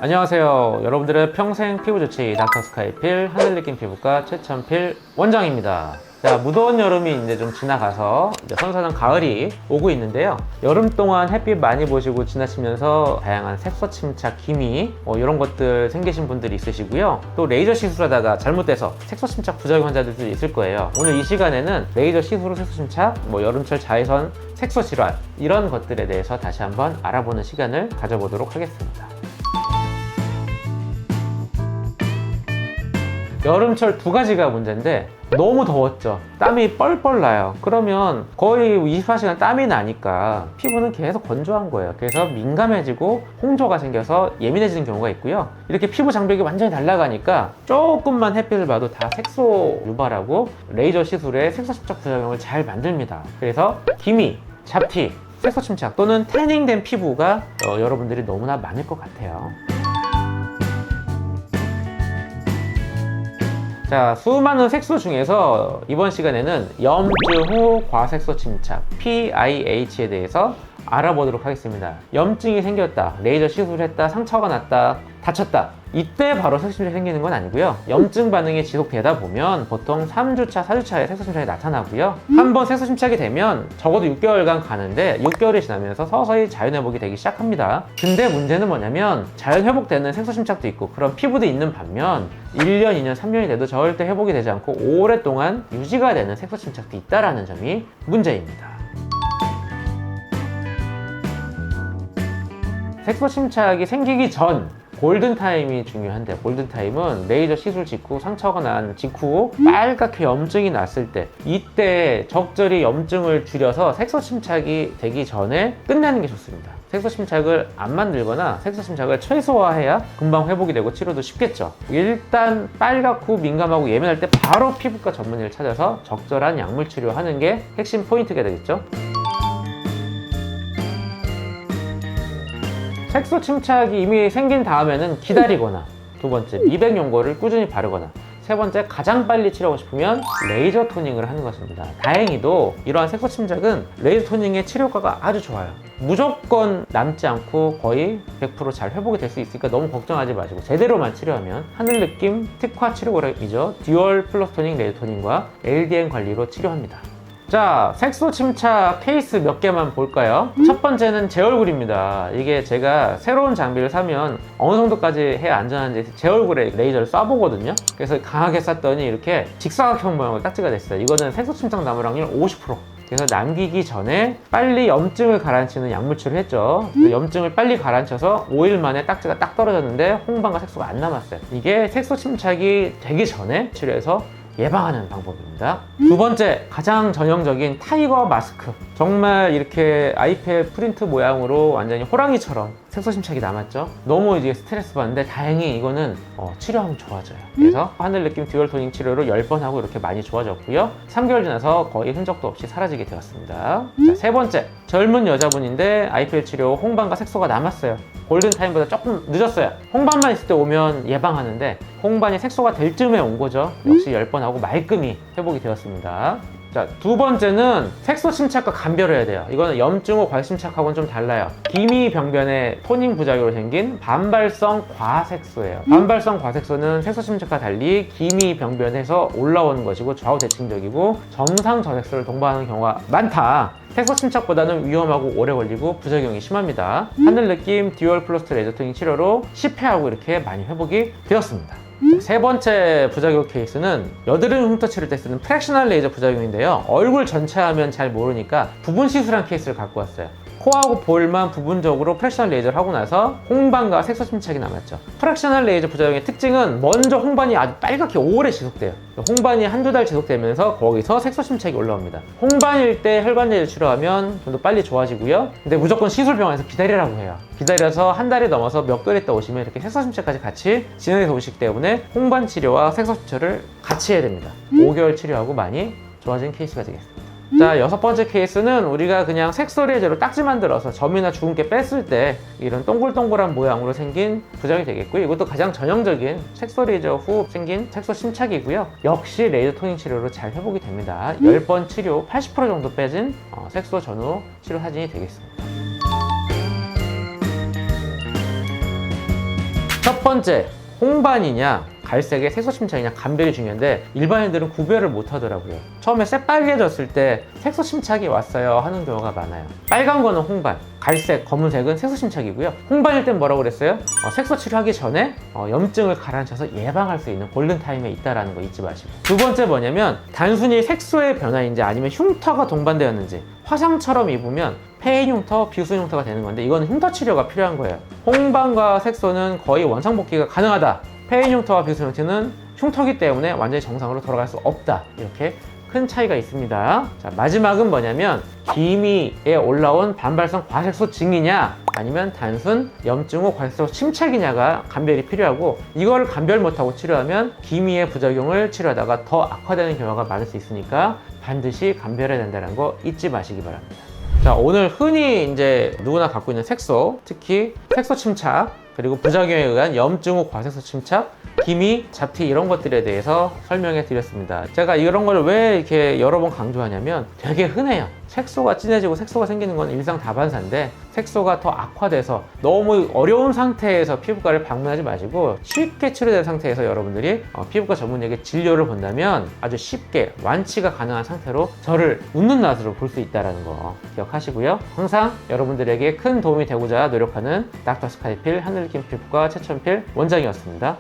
안녕하세요. 여러분들의 평생 피부조치 닥터스카이필 하늘느낌 피부과 최천필 원장입니다. 자, 무더운 여름이 이제 좀 지나가서 이제 선선한 가을이 오고 있는데요. 여름 동안 햇빛 많이 보시고 지나치면서 다양한 색소 침착, 기미 이런 것들 생기신 분들이 있으시고요. 또 레이저 시술하다가 잘못돼서 색소 침착 부작용 환자들도 있을 거예요. 오늘 이 시간에는 레이저 시술 후 색소 침착, 여름철 자외선 색소 질환 이런 것들에 대해서 다시 한번 알아보는 시간을 가져보도록 하겠습니다. 여름철 두 가지가 문제인데 너무 더웠죠. 땀이 뻘뻘 나요. 그러면 거의 24시간 땀이 나니까 피부는 계속 건조한 거예요. 그래서 민감해지고 홍조가 생겨서 예민해지는 경우가 있고요. 이렇게 피부 장벽이 완전히 날아가니까 조금만 햇빛을 봐도 다 색소 유발하고 레이저 시술에 색소 침착 부작용을 잘 만듭니다. 그래서 기미, 잡티, 색소 침착 또는 태닝된 피부가 여러분들이 너무나 많을 것 같아요. 자, 수많은 색소 중에서 이번 시간에는 염증 후 과색소 침착 PIH에 대해서 알아보도록 하겠습니다. 염증이 생겼다, 레이저 시술했다, 상처가 났다, 다쳤다, 이때 바로 색소 침착이 생기는 건 아니고요. 염증 반응이 지속되다 보면 보통 3주차, 4주차에 색소 침착이 나타나고요. 한번 색소 침착이 되면 적어도 6개월간 가는데 6개월이 지나면서 서서히 자연 회복이 되기 시작합니다. 근데 문제는 뭐냐면 자연 회복되는 색소 침착도 있고 그런 피부도 있는 반면 1년, 2년, 3년이 돼도 절대 회복이 되지 않고 오랫동안 유지가 되는 색소 침착도 있다는 점이 문제입니다. 색소 침착이 생기기 전 골든타임이 중요한데, 골든타임은 레이저 시술 직후, 상처가 난 직후 빨갛게 염증이 났을 때, 이때 적절히 염증을 줄여서 색소 침착이 되기 전에 끝내는 게 좋습니다. 색소 침착을 안 만들거나 색소 침착을 최소화해야 금방 회복이 되고 치료도 쉽겠죠. 일단 빨갛고 민감하고 예민할 때 바로 피부과 전문의를 찾아서 적절한 약물 치료하는 게 핵심 포인트가 되겠죠. 색소 침착이 이미 생긴 다음에는 기다리거나, 두 번째 미백 연고를 꾸준히 바르거나, 세 번째 가장 빨리 치료하고 싶으면 레이저 토닝을 하는 것입니다. 다행히도 이러한 색소 침착은 레이저 토닝의 치료 효과가 아주 좋아요. 무조건 남지 않고 거의 100% 잘 회복이 될 수 있으니까 너무 걱정하지 마시고 제대로만 치료하면 하늘느낌 특화 치료그램이죠. 듀얼 플러스 토닝 레이저 토닝과 LDN 관리로 치료합니다. 자, 색소 침착 케이스 몇 개만 볼까요? 첫 번째는 제 얼굴입니다. 이게 제가 새로운 장비를 사면 어느 정도까지 해야 안전한지 제 얼굴에 레이저를 쏴보거든요. 그래서 강하게 쐈더니 이렇게 직사각형 모양으로 딱지가 됐어요. 이거는 색소 침착 나무랑률 50%. 그래서 남기기 전에 빨리 염증을 가라앉히는 약물 치료를 했죠. 염증을 빨리 가라앉혀서 5일 만에 딱지가 딱 떨어졌는데 홍반과 색소가 안 남았어요. 이게 색소 침착이 되기 전에 치료해서 예방하는 방법입니다. 두 번째, 가장 전형적인 타이거 마스크. 정말 이렇게 아이패드 프린트 모양으로 완전히 호랑이처럼 색소 침착이 남았죠. 너무 이제 스트레스 받는데 다행히 이거는 치료하면 좋아져요. 그래서 하늘느낌 듀얼 토닝 치료를 10번 하고 이렇게 많이 좋아졌고요. 3개월 지나서 거의 흔적도 없이 사라지게 되었습니다. 자, 세 번째, 젊은 여자분인데 아이패드 치료 홍반과 색소가 남았어요. 골든타임보다 조금 늦었어요. 홍반만 있을 때 오면 예방하는데 홍반이 색소가 될 쯤에 온 거죠. 역시 10번 하고 말끔히 회복이 되었습니다. 자, 두 번째는 색소 침착과 감별해야 돼요. 이거는 염증 후 과색 침착하고는 좀 달라요. 기미 병변에 토닝 부작용으로 생긴 반발성 과색소예요. 반발성 과색소는 색소 침착과 달리 기미 병변에서 올라오는 것이고 좌우 대칭적이고 점상 저색소를 동반하는 경우가 많다. 색소 침착보다는 위험하고 오래 걸리고 부작용이 심합니다. 하늘느낌 듀얼 플러스 레이저 토닝 치료로 10회하고 이렇게 많이 회복이 되었습니다. 세 번째 부작용 케이스는 여드름 흉터 치료를 때 쓰는 프랙셔널 레이저 부작용인데요. 얼굴 전체 하면 잘 모르니까 부분 시술한 케이스를 갖고 왔어요. 코하고 볼만 부분적으로 프랙셔널 레이저를 하고 나서 홍반과 색소 침착이 남았죠. 프랙셔널 레이저 부작용의 특징은 먼저 홍반이 아주 빨갛게 오래 지속돼요. 홍반이 한두 달 지속되면서 거기서 색소 침착이 올라옵니다. 홍반일 때 혈관 레이저 치료하면 좀 더 빨리 좋아지고요. 근데 무조건 시술병원에서 기다리라고 해요. 기다려서 한 달이 넘어서 몇 개월 있다 오시면 이렇게 색소 침착까지 같이 진행해서 오시기 때문에 홍반 치료와 색소 침착을 같이 해야 됩니다. 5개월 치료하고 많이 좋아진 케이스가 되겠습니다. 자, 여섯 번째 케이스는 우리가 그냥 색소 레이저로 딱지 만들어서 점이나 주근깨 뺐을 때 이런 동글동글한 모양으로 생긴 부작용이 되겠고요. 이것도 가장 전형적인 색소 레이저 후 생긴 색소 침착이고요. 역시 레이저 토닝 치료로 잘 회복이 됩니다. 10번 치료 80% 정도 빼진 색소 전후 치료 사진이 되겠습니다. 첫 번째, 홍반이냐 갈색의 색소 침착이냐 감별이 중요한데 일반인들은 구별을 못 하더라고요. 처음에 새빨개졌을 때 색소 침착이 왔어요 하는 경우가 많아요. 빨간 거는 홍반, 갈색, 검은색은 색소 침착이고요. 홍반일 땐 뭐라고 그랬어요? 색소 치료하기 전에 염증을 가라앉혀서 예방할 수 있는 골든타임에 있다는 거 잊지 마시고. 두 번째 뭐냐면 단순히 색소의 변화인지 아니면 흉터가 동반되었는지. 화상처럼 입으면 폐인 흉터, 비수분 흉터가 되는 건데 이건 흉터 치료가 필요한 거예요. 홍반과 색소는 거의 원상복귀가 가능하다. 폐인 흉터와 비수분 흉터는 흉터기 때문에 완전히 정상으로 돌아갈 수 없다. 이렇게 큰 차이가 있습니다. 자, 마지막은 뭐냐면 기미에 올라온 반발성 과색소 증이냐 아니면 단순 염증 후 과색소 침착이냐가 감별이 필요하고 이걸 감별 못하고 치료하면 기미의 부작용을 치료하다가 더 악화되는 경우가 많을 수 있으니까 반드시 감별해야 된다는 거 잊지 마시기 바랍니다. 자, 오늘 흔히 이제 누구나 갖고 있는 색소, 특히 색소 침착, 그리고 부작용에 의한 염증 후 과색소 침착, 기미, 잡티 이런 것들에 대해서 설명해 드렸습니다. 제가 이런 걸 왜 이렇게 여러 번 강조하냐면 되게 흔해요. 색소가 진해지고 색소가 생기는 건 일상다반사인데 색소가 더 악화돼서 너무 어려운 상태에서 피부과를 방문하지 마시고 쉽게 치료된 상태에서 여러분들이 피부과 전문의에게 진료를 본다면 아주 쉽게 완치가 가능한 상태로 저를 웃는 낯으로 볼 수 있다는 거 기억하시고요. 항상 여러분들에게 큰 도움이 되고자 노력하는 닥터 스카이필 하늘길 피부과 최천필 원장이었습니다.